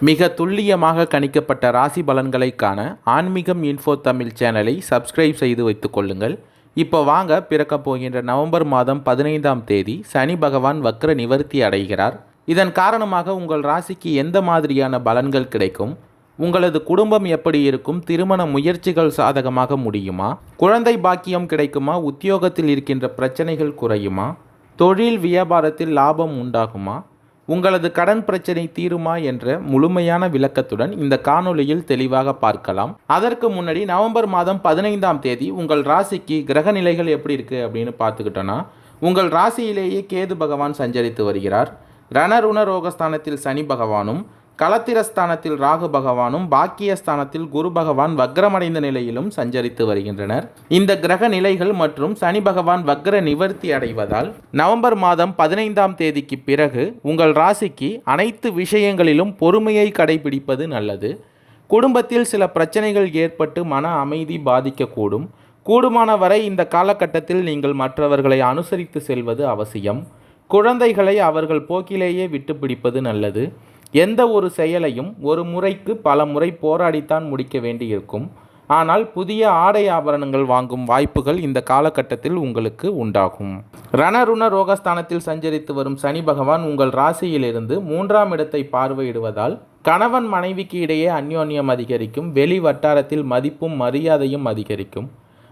மிக துல்லியமாக கணிக்கப்பட்ட ராசி பலன்களை காண ஆன்மீகம் இன்ஃபோ தமிழ் சேனலை சப்ஸ்கிரைப் செய்து வைத்துக் கொள்ளுங்கள். இப்போ வாங்க, பிறக்க போகின்ற நவம்பர் மாதம் 15ஆம் தேதி சனி பகவான் வக்ர நிவர்த்தி அடைகிறார். இதன் காரணமாக உங்கள் ராசிக்கு எந்த மாதிரியான பலன்கள் கிடைக்கும், உங்களது குடும்பம் எப்படி இருக்கும், திருமண முயற்சிகள் சாதகமாக முடியுமா, குழந்தை பாக்கியம் கிடைக்குமா, உத்தியோகத்தில் இருக்கின்ற பிரச்சனைகள் குறையுமா, தொழில் வியாபாரத்தில் லாபம் உண்டாகுமா, உங்களது கடன் பிரச்சனை தீருமா என்ற முழுமையான விளக்கத்துடன் இந்த காணொளியில் தெளிவாக பார்க்கலாம். அதற்கு முன்னாடி நவம்பர் மாதம் 15ஆம் தேதி உங்கள் ராசிக்கு கிரக நிலைகள் எப்படி இருக்குது அப்படின்னு பார்த்துக்கிட்டோன்னா, உங்கள் ராசியிலேயே கேது பகவான் சஞ்சரித்து வருகிறார். ரணருண ரோகஸ்தானத்தில் சனி பகவானும், களத்திரஸ்தானத்தில் ராகு பகவானும், பாக்கியஸ்தானத்தில் குரு பகவான் வக்ரமடைந்த நிலையிலும் சஞ்சரித்து வருகின்றனர். இந்த கிரக நிலைகள் மற்றும் சனி பகவான் வக்ர நிவர்த்தி அடைவதால் நவம்பர் மாதம் 15ஆம் தேதிக்கு பிறகு உங்கள் ராசிக்கு அனைத்து விஷயங்களிலும் பொறுமையை கடைபிடிப்பது நல்லது. குடும்பத்தில் சில பிரச்சனைகள் ஏற்பட்டு மன அமைதி பாதிக்கக்கூடும். கூடுமான வரை இந்த காலகட்டத்தில் நீங்கள் மற்றவர்களை அனுசரித்து செல்வது அவசியம். குழந்தைகளை அவர்கள் போக்கிலேயே விட்டு பிடிப்பது நல்லது. எந்த ஒரு செயலையும் ஒரு முறைக்கு பல முறை போராடித்தான் முடிக்க வேண்டியிருக்கும். ஆனால் புதிய ஆடை ஆபரணங்கள் வாங்கும் வாய்ப்புகள் இந்த காலகட்டத்தில் உங்களுக்கு உண்டாகும். ரணருண ரோகஸ்தானத்தில் சஞ்சரித்து வரும் சனி பகவான் உங்கள் ராசியிலிருந்து 3ஆம் இடத்தை பார்வையிடுவதால் கணவன் மனைவிக்கு இடையே அந்யோன்யம் அதிகரிக்கும். வெளி வட்டாரத்தில் மதிப்பும் மரியாதையும் அதிகரிக்கும்.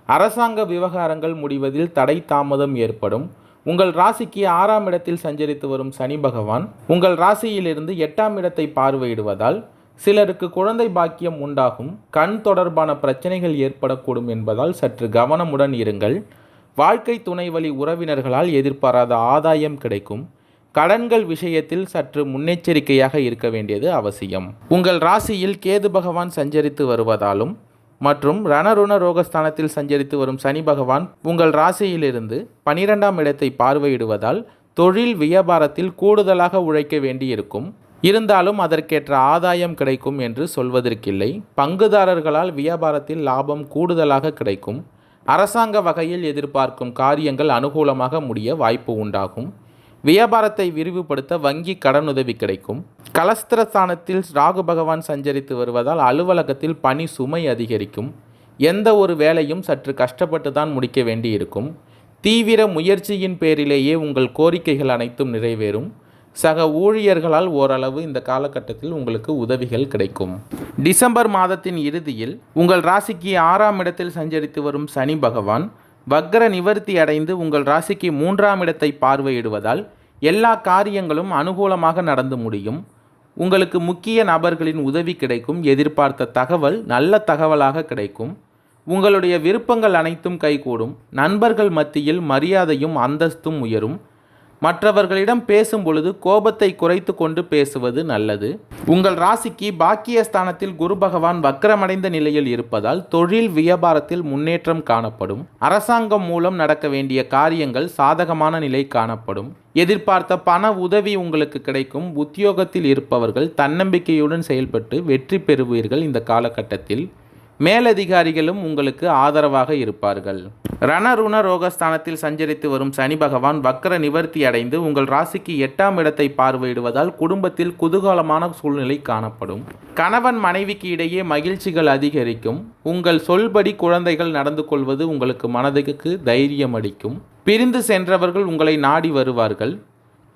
அரசாங்க விவகாரங்கள் முடிவதில் தடை தாமதம் ஏற்படும். உங்கள் ராசிக்கு 6ஆம் இடத்தில் சஞ்சரித்து வரும் சனி பகவான் உங்கள் ராசியிலிருந்து 8ஆம் இடத்தை பார்வையிடுவதால் சிலருக்கு குழந்தை பாக்கியம் உண்டாகும். கண் தொடர்பான பிரச்சனைகள் ஏற்படக்கூடும் என்பதால் சற்று கவனமுடன் இருங்கள். வாழ்க்கை துணை வழி உறவினர்களால் எதிர்பாராத ஆதாயம் கிடைக்கும். கடன்கள் விஷயத்தில் சற்று முன்னெச்சரிக்கையாக இருக்க வேண்டியது அவசியம். உங்கள் ராசியில் கேது பகவான் சஞ்சரித்து வருவதாலும் மற்றும் ரணருண ரோகஸ்தானத்தில் சஞ்சரித்து வரும் சனி பகவான் உங்கள் ராசியிலிருந்து 12ஆம் இடத்தை பார்வையிடுவதால் தொழில் வியாபாரத்தில் கூடுதலாக உழைக்க வேண்டியிருக்கும். இருந்தாலும் அதற்கேற்ற ஆதாயம் கிடைக்கும் என்று சொல்வதற்கில்லை. பங்குதாரர்களால் வியாபாரத்தில் லாபம் கூடுதலாக கிடைக்கும். அரசாங்க வகையில் எதிர்பார்க்கும் காரியங்கள் அனுகூலமாக முடிய வாய்ப்பு உண்டாகும். வியாபாரத்தை விரிவுபடுத்த வங்கி கடனுதவி கிடைக்கும். கலஸ்திரஸ்தானத்தில் ராகு பகவான் சஞ்சரித்து வருவதால் அலுவலகத்தில் பணி சுமை அதிகரிக்கும். எந்த ஒரு வேலையும் சற்று கஷ்டப்பட்டு தான் முடிக்க வேண்டியிருக்கும். தீவிர முயற்சியின் பேரிலேயே உங்கள் கோரிக்கைகள் அனைத்தும் நிறைவேறும். சக ஊழியர்களால் ஓரளவு இந்த காலகட்டத்தில் உங்களுக்கு உதவிகள் கிடைக்கும். டிசம்பர் மாதத்தின் இறுதியில் உங்கள் ராசிக்கு 6ஆம் இடத்தில் சஞ்சரித்து வரும் சனி பகவான் வக்ர நிவர்த்தி அடைந்து உங்கள் ராசிக்கு 3ஆம் இடத்தை பார்வையிடுவதால் எல்லா காரியங்களும் அனுகூலமாக நடந்து முடியும். உங்களுக்கு முக்கிய நபர்களின் உதவி கிடைக்கும். எதிர்பார்த்த தகவல் நல்ல தகவலாக கிடைக்கும். உங்களுடைய விருப்பங்கள் அனைத்தும் கைகூடும். நண்பர்கள் மத்தியில் மரியாதையும் அந்தஸ்தும் உயரும். மற்றவர்களிடம் பேசும் பொழுது கோபத்தை குறைத்து கொண்டு பேசுவது நல்லது. உங்கள் ராசிக்கு பாக்கியஸ்தானத்தில் குரு பகவான் வக்ரமடைந்த நிலையில் இருப்பதால் தொழில் வியாபாரத்தில் முன்னேற்றம் காணப்படும். அரசாங்கம் மூலம் நடக்க வேண்டிய காரியங்கள் சாதகமான நிலை காணப்படும். எதிர்பார்த்த பண உதவி உங்களுக்கு கிடைக்கும். உத்தியோகத்தில் இருப்பவர்கள் தன்னம்பிக்கையுடன் செயல்பட்டு வெற்றி பெறுவீர்கள். இந்த காலகட்டத்தில் மேலதிகாரிகளும் உங்களுக்கு ஆதரவாக இருப்பார்கள். ரணருண ரோகஸ்தானத்தில் சஞ்சரித்து வரும் சனி பகவான் வக்ர நிவர்த்தி அடைந்து உங்கள் ராசிக்கு 8ஆம் இடத்தை பார்வையிடுவதால் குடும்பத்தில் குதூகலமான சூழ்நிலை காணப்படும். கணவன் மனைவிக்கு இடையே மகிழ்ச்சிகள் அதிகரிக்கும். உங்கள் சொல்படி குழந்தைகள் நடந்து கொள்வது உங்களுக்கு மனதுக்கு தைரியம் அளிக்கும். பிரிந்து சென்றவர்கள் உங்களை நாடி வருவார்கள்.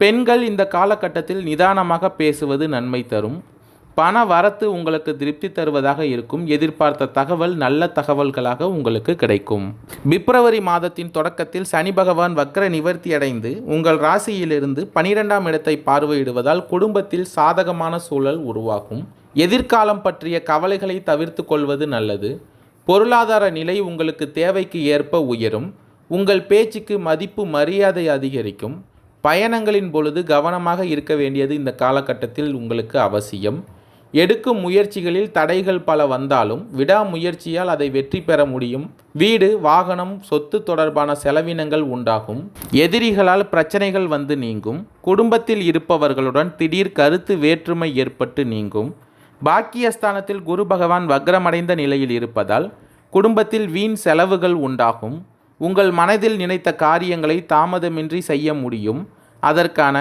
பெண்கள் இந்த காலகட்டத்தில் நிதானமாக பேசுவது நன்மை தரும். பண வரத்து உங்களுக்கு திருப்தி தருவதாக இருக்கும். எதிர்பார்த்த தகவல் நல்ல தகவல்களாக உங்களுக்கு கிடைக்கும். பிப்ரவரி மாதத்தின் தொடக்கத்தில் சனி பகவான் வக்ர நிவர்த்தி அடைந்து உங்கள் ராசியிலிருந்து 12ஆம் இடத்தை பார்வையிடுவதால் குடும்பத்தில் சாதகமான சூழல் உருவாகும். எதிர்காலம் பற்றிய கவலைகளை தவிர்த்து கொள்வது நல்லது. பொருளாதார நிலை உங்களுக்கு தேவைக்கு ஏற்ப உயரும். உங்கள் பேச்சுக்கு மதிப்பு மரியாதை அதிகரிக்கும். பயணங்களின் பொழுது கவனமாக இருக்க வேண்டியது இந்த காலகட்டத்தில் உங்களுக்கு அவசியம். எடுக்கும் முயற்சிகளில் தடைகள் பல வந்தாலும் விடாமுயற்சியால் அதை வெற்றி பெற முடியும். வீடு, வாகனம், சொத்து தொடர்பான செலவினங்கள் உண்டாகும். எதிரிகளால் பிரச்சனைகள் வந்து நீங்கும். குடும்பத்தில் இருப்பவர்களுடன் திடீர் கருத்து வேற்றுமை ஏற்பட்டு நீங்கும். பாக்கியஸ்தானத்தில் குரு பகவான் வக்ரமடைந்த நிலையில் இருப்பதால் குடும்பத்தில் வீண் செலவுகள் உண்டாகும். உங்கள் மனதில் நினைத்த காரியங்களை தாமதமின்றி செய்ய முடியும். அதற்கான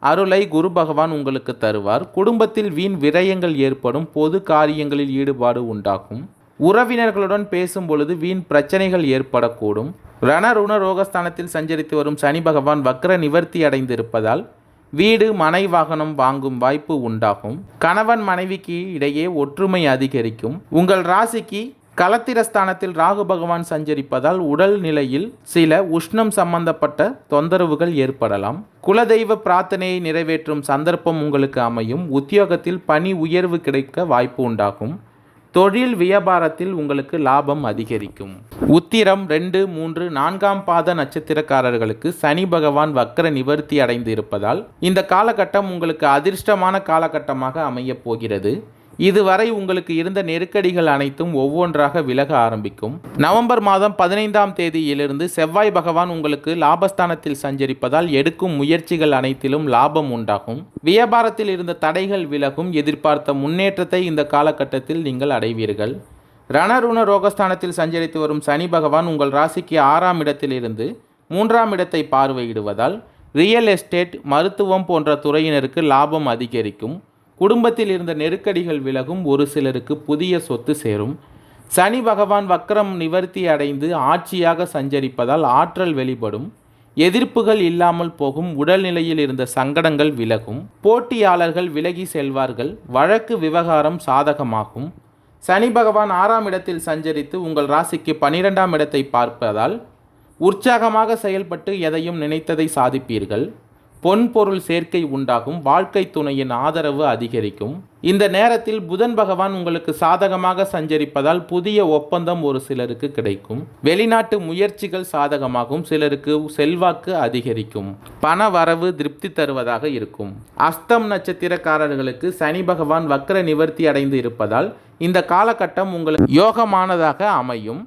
அருளை குரு பகவான் உங்களுக்கு தருவார். குடும்பத்தில் வீண் விரயங்கள் ஏற்படும். பொது காரியங்களில் ஈடுபாடு உண்டாகும். உறவினர்களுடன் பேசும் பொழுது வீண் பிரச்சனைகள் ஏற்படக்கூடும். ரணருண ரோகஸ்தானத்தில் சஞ்சரித்து வரும் சனி பகவான் வக்ர நிவர்த்தி அடைந்திருப்பதால் வீடு மனை வாகனம் வாங்கும் வாய்ப்பு உண்டாகும். கணவன் மனைவிக்கு இடையே ஒற்றுமை அதிகரிக்கும். உங்கள் ராசிக்கு களத்திரஸ்தானத்தில் ராகு பகவான் சஞ்சரிப்பதால் உடல் நிலையில் சில உஷ்ணம் சம்பந்தப்பட்ட தொந்தரவுகள் ஏற்படலாம். குலதெய்வ பிரார்த்தனையை நிறைவேற்றும் சந்தர்ப்பம் உங்களுக்கு அமையும். உத்தியோகத்தில் பணி உயர்வு கிடைக்க வாய்ப்பு உண்டாகும். தொழில் வியாபாரத்தில் உங்களுக்கு லாபம் அதிகரிக்கும். உத்திரம் 2, 3, 4ஆம் பாத நட்சத்திரக்காரர்களுக்கு சனி பகவான் வக்ர நிவர்த்தி அடைந்து இருப்பதால் இந்த காலகட்டம் உங்களுக்கு அதிர்ஷ்டமான காலகட்டமாக அமையப் போகிறது. இதுவரை உங்களுக்கு இருந்த நெருக்கடிகள் அனைத்தும் ஒவ்வொன்றாக விலக ஆரம்பிக்கும். நவம்பர் மாதம் 15ஆம் தேதியிலிருந்து செவ்வாய் பகவான் உங்களுக்கு லாபஸ்தானத்தில் சஞ்சரிப்பதால் எடுக்கும் முயற்சிகள் அனைத்திலும் லாபம் உண்டாகும். வியாபாரத்தில் இருந்த தடைகள் விலகும். எதிர்பார்த்த முன்னேற்றத்தை இந்த காலகட்டத்தில் நீங்கள் அடைவீர்கள். ரணருண ரோகஸ்தானத்தில் சஞ்சரித்து வரும் சனி பகவான் உங்கள் ராசிக்கு 6ஆம் இடத்திலிருந்து 3ஆம் இடத்தை பார்வையிடுவதால் ரியல் எஸ்டேட், மருத்துவம் போன்ற துறையினருக்கு லாபம் அதிகரிக்கும். குடும்பத்தில் இருந்த நெருக்கடிகள் விலகும். ஒரு சிலருக்கு புதிய சொத்து சேரும். சனி பகவான் வக்ரம் நிவர்த்தி அடைந்து ஆட்சியாக சஞ்சரிப்பதால் ஆற்றல் வெளிப்படும். எதிர்ப்புகள் இல்லாமல் போகும். உடல்நிலையில் இருந்த சங்கடங்கள் விலகும். போட்டியாளர்கள் விலகி செல்வார்கள். வழக்கு விவகாரம் சாதகமாகும். சனி பகவான் 6ஆம் இடத்தில் சஞ்சரித்து உங்கள் ராசிக்கு 12ஆம் இடத்தை பார்ப்பதால் உற்சாகமாக செயல்பட்டு எதையும் நினைத்ததை சாதிப்பீர்கள். பொன்பொருள் சேர்க்கை உண்டாகும். வாழ்க்கை துணையின் ஆதரவு அதிகரிக்கும். இந்த நேரத்தில் புதன் பகவான் உங்களுக்கு சாதகமாக சஞ்சரிப்பதால் புதிய ஒப்பந்தம் ஒரு சிலருக்கு கிடைக்கும். வெளிநாட்டு முயற்சிகள் சாதகமாகும். சிலருக்கு செல்வாக்கு அதிகரிக்கும். பண வரவு திருப்தி தருவதாக இருக்கும். அஸ்தம் நட்சத்திரக்காரர்களுக்கு சனி பகவான் வக்ர நிவர்த்தி அடைந்து இருப்பதால் இந்த காலகட்டம் உங்களுக்கு யோகமானதாக அமையும்.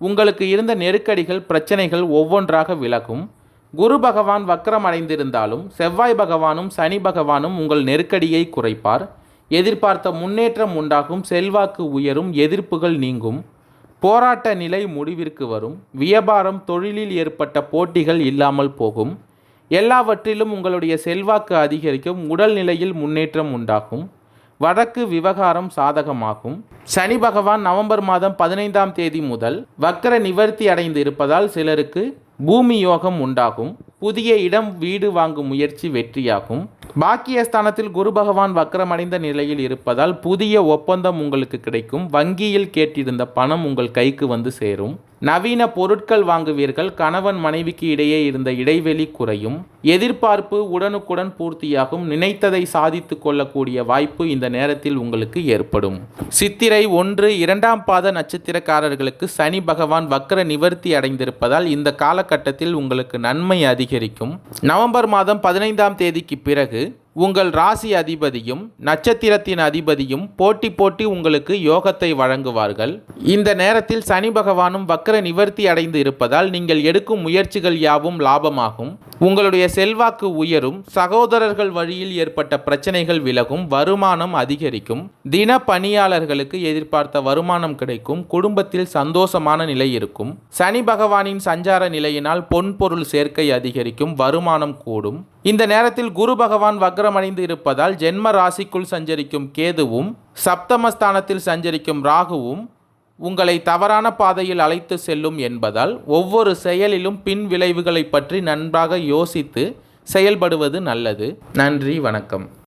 உங்களுக்கு இருந்த நெருக்கடிகள், பிரச்சனைகள் ஒவ்வொன்றாக விலகும். குரு பகவான் வக்ரம் அடைந்திருந்தாலும் செவ்வாய் பகவானும் சனி பகவானும் உங்கள் நெருக்கடியை குறைப்பார். எதிர்பார்த்த முன்னேற்றம் உண்டாகும். செல்வாக்கு உயரும். எதிர்ப்புகள் நீங்கும். போராட்ட நிலை முடிவிற்கு வரும். வியாபாரம், தொழிலில் ஏற்பட்ட போட்டிகள் இல்லாமல் போகும். எல்லாவற்றிலும் உங்களுடைய செல்வாக்கு அதிகரிக்கும். உடல்நிலையில் முன்னேற்றம் உண்டாகும். வழக்கு விவகாரம் சாதகமாகும். சனி பகவான் நவம்பர் மாதம் 15ஆம் தேதி முதல் வக்ர நிவர்த்தி அடைந்து இருப்பதால் சிலருக்கு பூமி யோகம் உண்டாகும். புதிய இடம், வீடு வாங்கும் முயற்சி வெற்றியாகும். பாக்கியஸ்தானத்தில் குரு பகவான் வக்ரமடைந்த நிலையில் இருப்பதால் புதிய ஒப்பந்தம் உங்களுக்கு கிடைக்கும். வங்கியில் கேட்டிருந்த பணம் உங்கள் கைக்கு வந்து சேரும். நவீன பொருட்கள் வாங்குவீர்கள். கணவன் மனைவிக்கு இடையே இருந்த இடைவெளி குறையும். எதிர்பார்ப்பு உடனுக்குடன் பூர்த்தியாகும். நினைத்ததை சாதித்து கொள்ளக்கூடிய வாய்ப்பு இந்த நேரத்தில் உங்களுக்கு ஏற்படும். சித்திரை 1, 2ஆம் பாத நட்சத்திரக்காரர்களுக்கு சனி பகவான் வக்ர நிவர்த்தி அடைந்திருப்பதால் இந்த காலகட்டத்தில் உங்களுக்கு நன்மை அதிகரிக்கும். நவம்பர் மாதம் 15ஆம் தேதிக்கு பிறகு உங்கள் ராசி அதிபதியும் நட்சத்திரத்தின் அதிபதியும் போட்டி உங்களுக்கு யோகத்தை வழங்குவார்கள். இந்த நேரத்தில் சனி பகவானும் வக்ர நிவர்த்தி அடைந்து இருப்பதால் நீங்கள் எடுக்கும் முயற்சிகள் யாவும் லாபமாகும். உங்களுடைய செல்வாக்கு உயரும். சகோதரர்கள் வழியில் ஏற்பட்ட பிரச்சனைகள் விலகும். வருமானம் அதிகரிக்கும். தின பணியாளர்களுக்கு எதிர்பார்த்த வருமானம் கிடைக்கும். குடும்பத்தில் சந்தோஷமான நிலை இருக்கும். சனி பகவானின் சஞ்சார நிலையினால் பொன்பொருள் சேர்க்கை அதிகரிக்கும். வருமானம் கூடும். இந்த நேரத்தில் குரு பகவான் வக்ரமடைந்து இருப்பதால் ஜென்ம ராசிக்குள் சஞ்சரிக்கும் கேதுவும் சப்தமஸ்தானத்தில் சஞ்சரிக்கும் ராகுவும் உங்களை தவறான பாதையில் அழைத்து செல்லும் என்பதால் ஒவ்வொரு செயலிலும் பின் விளைவுகளை பற்றி நன்றாக யோசித்து செயல்படுவது நல்லது. நன்றி, வணக்கம்.